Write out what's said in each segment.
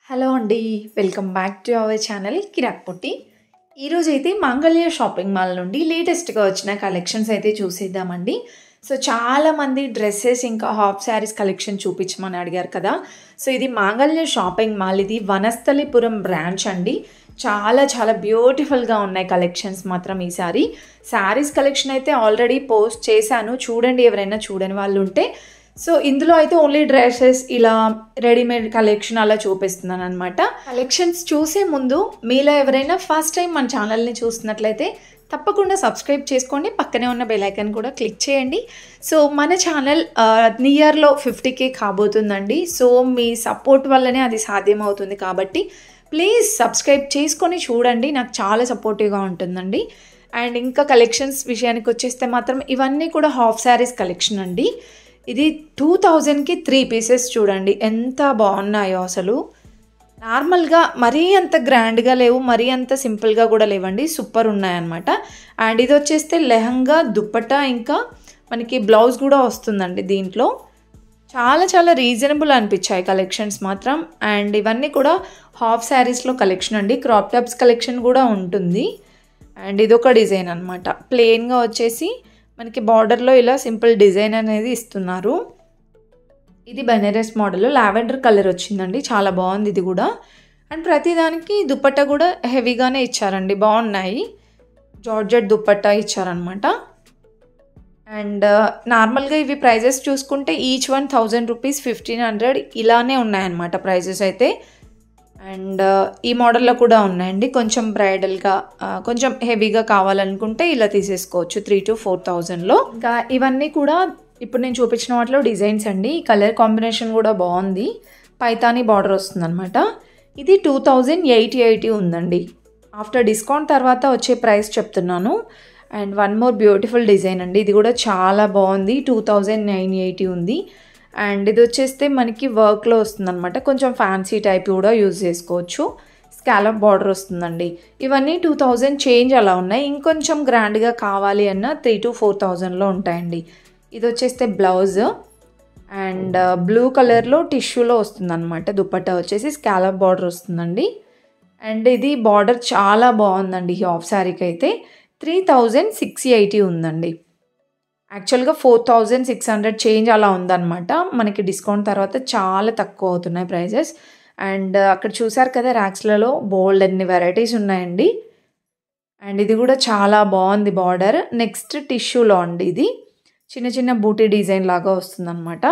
Hello అండి. Welcome back to our channel Kirak Potti. ఈరోజు అయితే మాంగళ్య షాపింగ్ మాల్ నుండి లేటెస్ట్‌గా వచ్చిన కలెక్షన్స్ అయితే చూసేద్దామండి. సో, చాలామంది డ్రెసెస్ ఇంకా హాఫ్ శారీస్ కలెక్షన్ చూపించమని అడిగారు కదా! సో, ఇది మాంగళ్య షాపింగ్ మాల్. ఇది వనస్థలిపురం బ్రాంచ్ అండి. చాలా చాలా బ్యూటిఫుల్‌గా ఉన్నాయి కలెక్షన్స్ మాత్రం ఈసారి. శారీస్ కలెక్షన్ అయితే ఆల్రెడీ పోస్ట్ చేశాను. చూడండి ఎవరైనా చూడని వాళ్ళు ఉంటే. సో, ఇందులో అయితే ఓన్లీ డ్రెసెస్ ఇలా రెడీమేడ్ కలెక్షన్ అలా చూపిస్తున్నాననమాట. కలెక్షన్స్ చూసే ముందు మీలో ఎవరైనా ఫస్ట్ టైం మన ఛానల్ని చూస్తున్నట్లయితే తప్పకుండా సబ్స్క్రైబ్ చేసుకోండి. పక్కనే ఉన్న బెల్ ఐకాన్ కూడా క్లిక్ చేయండి. సో, మన ఛానల్ నియర్లో 50K కాబోతుందండి. సో, మీ సపోర్ట్ వల్లనే అది సాధ్యమవుతుంది కాబట్టి ప్లీజ్ సబ్స్క్రైబ్ చేసుకొని చూడండి. నాకు చాలా సపోర్టివ్గా ఉంటుందండి. అండ్ ఇంకా కలెక్షన్స్ విషయానికి వచ్చేస్తే మాత్రం ఇవన్నీ కూడా హాఫ్ శారీస్ కలెక్షన్ అండి. ఇది 2000కి 3 పీసెస్ చూడండి ఎంత బాగున్నాయో అసలు. నార్మల్గా మరీ అంత గ్రాండ్గా లేవు, మరీ అంత సింపుల్గా కూడా లేవండి, సూపర్ ఉన్నాయన్నమాట. అండ్ ఇది వచ్చేస్తే లెహంగా, దుప్పటా ఇంకా మనకి బ్లౌజ్ కూడా వస్తుందండి దీంట్లో. చాలా చాలా రీజనబుల్ అనిపించాయి కలెక్షన్స్ మాత్రం. అండ్ ఇవన్నీ కూడా హాఫ్ శారీస్లో కలెక్షన్ అండి. క్రాప్ టాప్స్ కలెక్షన్ కూడా ఉంటుంది. అండ్ ఇదొక డిజైన్ అనమాట. ప్లెయిన్గా వచ్చేసి మనకి బార్డర్లో ఇలా సింపుల్ డిజైన్ అనేది ఇస్తున్నారు. ఇది బెనారస్ మోడల్, లావెండర్ కలర్ వచ్చిందండి, చాలా బాగుంది ఇది కూడా. అండ్ ప్రతిదానికి దుప్పట్టా కూడా హెవీగానే ఇచ్చారండి, బాగున్నాయి. జార్జెట్ దుప్పట్టా ఇచ్చారనమాట. అండ్ నార్మల్గా ఇవి ప్రైజెస్ చూసుకుంటే ఈచ్ 1000 రూపీస్, 1500 ఇలానే ఉన్నాయన్నమాట ప్రైజెస్ అయితే. అండ్ ఈ మోడల్లో కూడా ఉన్నాయండి. కొంచెం బ్రైడల్గా కొంచెం హెవీగా కావాలనుకుంటే ఇలా తీసేసుకోవచ్చు 3,000 to 4,000లో. ఇంకా ఇవన్నీ కూడా ఇప్పుడు నేను చూపించిన వాటిలో డిజైన్స్ అండి. ఈ కలర్ కాంబినేషన్ కూడా బాగుంది. పైతానీ బార్డర్ వస్తుందన్నమాట. ఇది 2080 ఉందండి. ఆఫ్టర్ డిస్కౌంట్ తర్వాత వచ్చే ప్రైస్ చెప్తున్నాను. And one more beautiful design అండి. ఇది కూడా చాలా బాగుంది. 2980 ఉంది. అండ్ ఇది వచ్చేస్తే మనకి వర్క్లో వస్తుందన్నమాట. కొంచెం ఫ్యాన్సీ టైప్ కూడా యూజ్ చేసుకోవచ్చు. స్కాలప్ బార్డర్ వస్తుందండి. ఇవన్నీ 2000 చేంజ్ అలా ఉన్నాయి. ఇంకొంచెం గ్రాండ్గా కావాలి అన్న 3,000 to 4,000లో ఉంటాయండి. ఇది వచ్చేస్తే బ్లౌజ్. అండ్ బ్లూ కలర్లో టిష్యూలో వస్తుందన్నమాట. దుప్పట్టా వచ్చేసి స్కాలప్ బార్డర్ వస్తుందండి. అండ్ ఇది బార్డర్ చాలా బాగుందండి. హాఫ్ శారీకి అయితే 3,680 ఉందండి. యాక్చువల్గా 4,600 చేంజ్ అలా ఉందన్నమాట. మనకి డిస్కౌంట్ తర్వాత చాలా తక్కువ అవుతున్నాయి ప్రైజెస్. అండ్ అక్కడ చూసారు కదా ర్యాక్స్లలో బోల్డ్ అన్ని వెరైటీస్ ఉన్నాయండి. అండ్ ఇది కూడా చాలా బాగుంది బార్డర్. నెక్స్ట్ టిష్యూలో అండి. ఇది చిన్న చిన్న బూటీ డిజైన్ లాగా వస్తుందన్నమాట.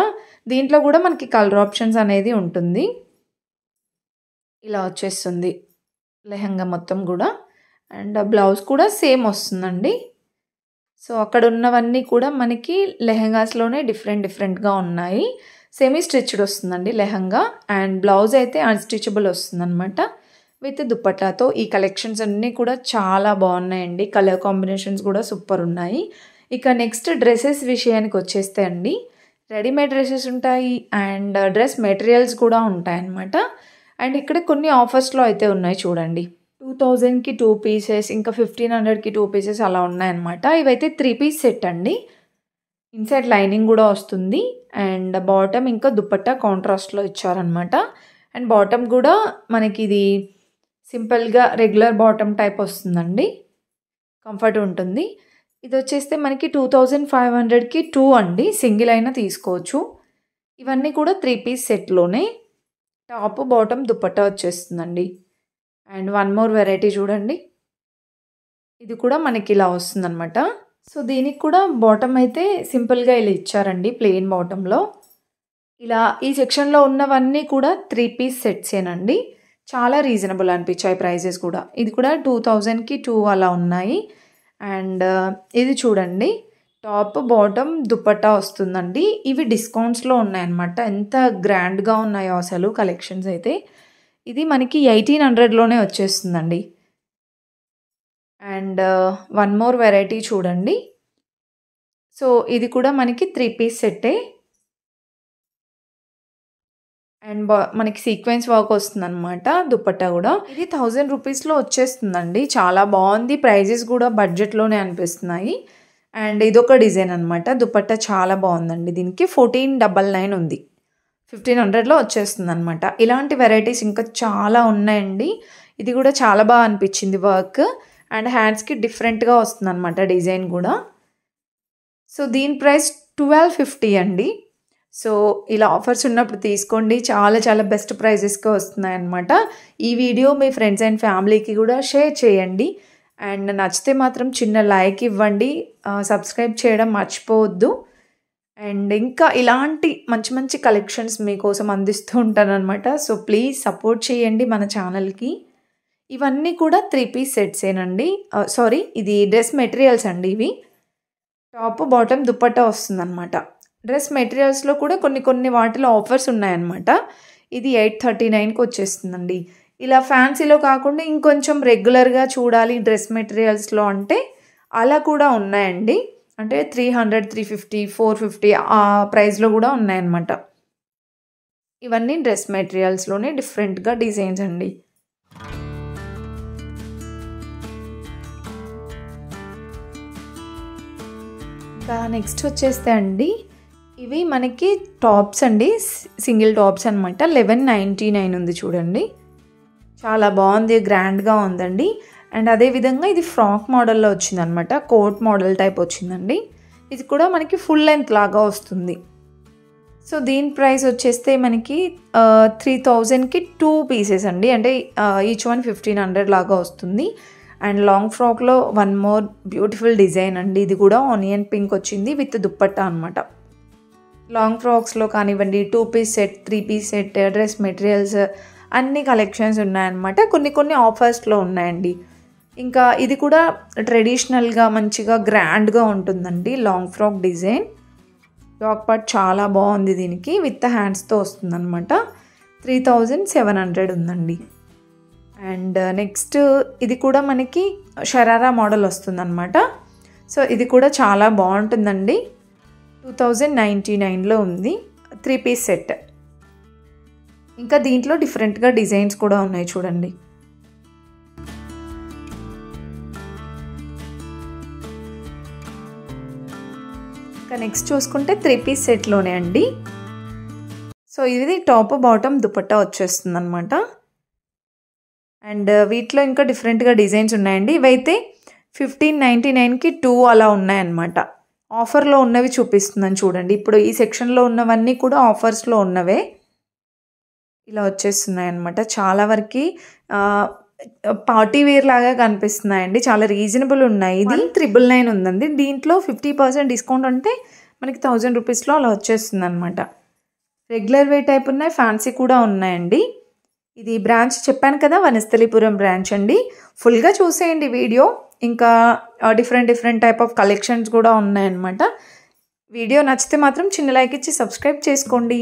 దీంట్లో కూడా మనకి కలర్ ఆప్షన్స్ అనేది ఉంటుంది. ఇలా వచ్చేస్తుంది లెహంగా మొత్తం కూడా. అండ్ బ్లౌజ్ కూడా సేమ్ వస్తుందండి. సో, అక్కడ ఉన్నవన్నీ కూడా మనకి లెహంగాస్లోనే డిఫరెంట్గా ఉన్నాయి. సెమీ స్టిచ్డ్ వస్తుందండి లెహంగా. అండ్ బ్లౌజ్ అయితే అన్స్టిచబుల్ వస్తుందన్నమాట విత్ దుప్పటాతో. ఈ కలెక్షన్స్ అన్నీ కూడా చాలా బాగున్నాయండి. కలర్ కాంబినేషన్స్ కూడా సూపర్ ఉన్నాయి. ఇక నెక్స్ట్ డ్రెస్సెస్ విషయానికి వచ్చేస్తే అండి, రెడీమేడ్ డ్రెస్సెస్ ఉంటాయి అండ్ డ్రెస్ మెటీరియల్స్ కూడా ఉంటాయన్నమాట. అండ్ ఇక్కడ కొన్ని ఆఫర్స్లో అయితే ఉన్నాయి చూడండి. 2000కి 2 పీసెస్, ఇంకా 1500కి 2 పీసెస్ అలా ఉన్నాయన్నమాట. ఇవైతే 3 పీస్ సెట్ అండి. ఇన్సైడ్ లైనింగ్ కూడా వస్తుంది. అండ్ బాటమ్ ఇంకా దుప్పట్టా కాంట్రాస్ట్లో ఇచ్చారనమాట. అండ్ బాటమ్ కూడా మనకి ఇది సింపుల్గా రెగ్యులర్ బాటమ్ టైప్ వస్తుందండి. కంఫర్ట్ ఉంటుంది. ఇది వచ్చేస్తే మనకి 2500కి 2 అండి. సింగిల్ అయినా తీసుకోవచ్చు. ఇవన్నీ కూడా 3 పీస్ సెట్లోనే. టాప్ బాటమ్ దుప్పట్టా వచ్చేస్తుందండి. అండ్ వన్ మోర్ వెరైటీ చూడండి. ఇది కూడా మనకి ఇలా వస్తుందన్నమాట. సో, దీనికి కూడా బాటమ్ అయితే సింపుల్గా ఇలా ఇచ్చారండి, ప్లెయిన్ బాటంలో. ఇలా ఈ సెక్షన్లో ఉన్నవన్నీ కూడా 3 పీస్ సెట్సేనండి. చాలా రీజనబుల్ అనిపించాయి ప్రైజెస్ కూడా. ఇది కూడా 2000కి 2 అలా ఉన్నాయి. అండ్ ఇది చూడండి, టాప్ బాటమ్ దుప్పట్టా వస్తుందండి. ఇవి డిస్కౌంట్స్లో ఉన్నాయన్నమాట. ఎంత గ్రాండ్గా ఉన్నాయో అసలు కలెక్షన్స్ అయితే. ఇది మనకి 1800లోనే వచ్చేస్తుందండి. అండ్ వన్ మోర్ వెరైటీ చూడండి. సో, ఇది కూడా మనకి 3 పీస్ సెట్టే. అండ్ మనకి సీక్వెన్స్ వర్క్ వస్తుందన్నమాట దుప్పట్టా కూడా. ఇది 1000 రూపీస్లో వచ్చేస్తుందండి. చాలా బాగుంది. ప్రైజెస్ కూడా బడ్జెట్లోనే అనిపిస్తున్నాయి. అండ్ ఇదొక డిజైన్ అనమాట. దుప్పట్టా చాలా బాగుందండి. దీనికి 1499 ఉంది. 1500లో వచ్చేస్తుందనమాట. ఇలాంటి వెరైటీస్ ఇంకా చాలా ఉన్నాయండి. ఇది కూడా చాలా బాగా అనిపించింది వర్క్. అండ్ హ్యాండ్స్కి డిఫరెంట్గా వస్తుందన్నమాట డిజైన్ కూడా. సో దీని ప్రైస్ 1250 అండి. సో ఇలా ఆఫర్స్ ఉన్నప్పుడు తీసుకోండి, చాలా చాలా బెస్ట్ ప్రైజెస్కి వస్తున్నాయి అన్నమాట. ఈ వీడియో మీ ఫ్రెండ్స్ అండ్ ఫ్యామిలీకి కూడా షేర్ చేయండి. అండ్ నచ్చితే మాత్రం చిన్న లైక్ ఇవ్వండి, సబ్స్క్రైబ్ చేయడం మర్చిపోవద్దు. అండ్ ఇంకా ఇలాంటి మంచి మంచి కలెక్షన్స్ మీకోసం అందిస్తూ ఉంటానన్నమాట. సో ప్లీజ్ సపోర్ట్ చేయండి మన ఛానల్కి. ఇవన్నీ కూడా 3 పీస్ సెట్సేనండి. సారీ, ఇది డ్రెస్ మెటీరియల్స్ అండి. ఇవి టాప్ బాటమ్ దుపట్టా వస్తుందన్నమాట. డ్రెస్ మెటీరియల్స్లో కూడా కొన్ని వాటిలో ఆఫర్స్ ఉన్నాయన్నమాట. ఇది 839కి వచ్చేస్తుందండి. ఇలా ఫ్యాన్సీలో కాకుండా ఇంకొంచెం రెగ్యులర్గా చూడాలి డ్రెస్ మెటీరియల్స్లో అంటే అలా కూడా ఉన్నాయండి. అంటే 300, 350, 450 ఆ ప్రైస్లో కూడా ఉన్నాయన్నమాట. ఇవన్నీ డ్రెస్ మెటీరియల్స్లోనే డిఫరెంట్గా డిజైన్స్ అండి. ఇంకా నెక్స్ట్ వచ్చేస్తే అండి, ఇవి మనకి టాప్స్ అండి, సింగిల్ టాప్స్ అనమాట. 1199 ఉంది చూడండి, చాలా బాగుంది, గ్రాండ్గా ఉందండి. అండ్ అదేవిధంగా ఇది ఫ్రాక్ మోడల్లో వచ్చిందనమాట, కోట్ మోడల్ టైప్ వచ్చిందండి. ఇది కూడా మనకి ఫుల్ లెంత్ లాగా వస్తుంది. సో దీని ప్రైస్ వచ్చేస్తే మనకి 3000కి 2 పీసెస్ అండి. అంటే ఈచ్ వన్ 1500 లాగా వస్తుంది. అండ్ లాంగ్ ఫ్రాక్లో వన్ మోర్ బ్యూటిఫుల్ డిజైన్ అండి. ఇది కూడా ఆనియన్ పింక్ వచ్చింది విత్ దుప్పట్టా అనమాట. లాంగ్ ఫ్రాక్స్లో కానివ్వండి, 2 piece set, 3 piece set, dress materials అన్ని కలెక్షన్స్ ఉన్నాయన్నమాట. కొన్ని ఆఫర్స్లో ఉన్నాయండి. ఇంకా ఇది కూడా ట్రెడిషనల్గా మంచిగా గ్రాండ్గా ఉంటుందండి. Long frock design, dog part చాలా బాగుంది. దీనికి విత్ హ్యాండ్స్తో వస్తుందన్నమాట. 3700 ఉందండి. అండ్ నెక్స్ట్ ఇది కూడా మనకి షరారా మోడల్ వస్తుందన్నమాట. సో ఇది కూడా చాలా బాగుంటుందండి. 2099లో ఉంది, 3 పీస్ సెట్. ఇంకా దీంట్లో డిఫరెంట్గా డిజైన్స్ కూడా ఉన్నాయి చూడండి. ఇంకా నెక్స్ట్ చూసుకుంటే 3 పీస్ సెట్లోనే అండి. సో ఇది టాప్ బాటమ్ దుపట్టా వచ్చేస్తుంది అనమాట. అండ్ వీటిలో ఇంకా డిఫరెంట్గా డిజైన్స్ ఉన్నాయండి. ఇవైతే 1599కి 2 అలా ఉన్నాయన్నమాట. ఆఫర్లో ఉన్నవి చూపిస్తున్నాను చూడండి. ఇప్పుడు ఈ సెక్షన్లో ఉన్నవన్నీ కూడా ఆఫర్స్లో ఉన్నవే ఇలా వచ్చేస్తున్నాయి అన్నమాట. చాలా వరకు పార్టీ వేర్ లాగా కనిపిస్తున్నాయండి. చాలా రీజనబుల్ ఉన్నాయి. ఇది 999 ఉందండి. దీంట్లో 50% డిస్కౌంట్ అంటే మనకి 1000 రూపీస్లో అలా వచ్చేస్తుంది అనమాట. రెగ్యులర్ వే టైప్ ఉన్నాయి, ఫ్యాన్సీ కూడా ఉన్నాయండి. ఇది బ్రాంచ్ చెప్పాను కదా, వనస్థలిపురం బ్రాంచ్ అండి. ఫుల్గా చూసేయండి వీడియో. ఇంకా డిఫరెంట్ టైప్ ఆఫ్ కలెక్షన్స్ కూడా ఉన్నాయన్నమాట. వీడియో నచ్చితే మాత్రం చిన్న లైక్ ఇచ్చి సబ్స్క్రైబ్ చేసుకోండి.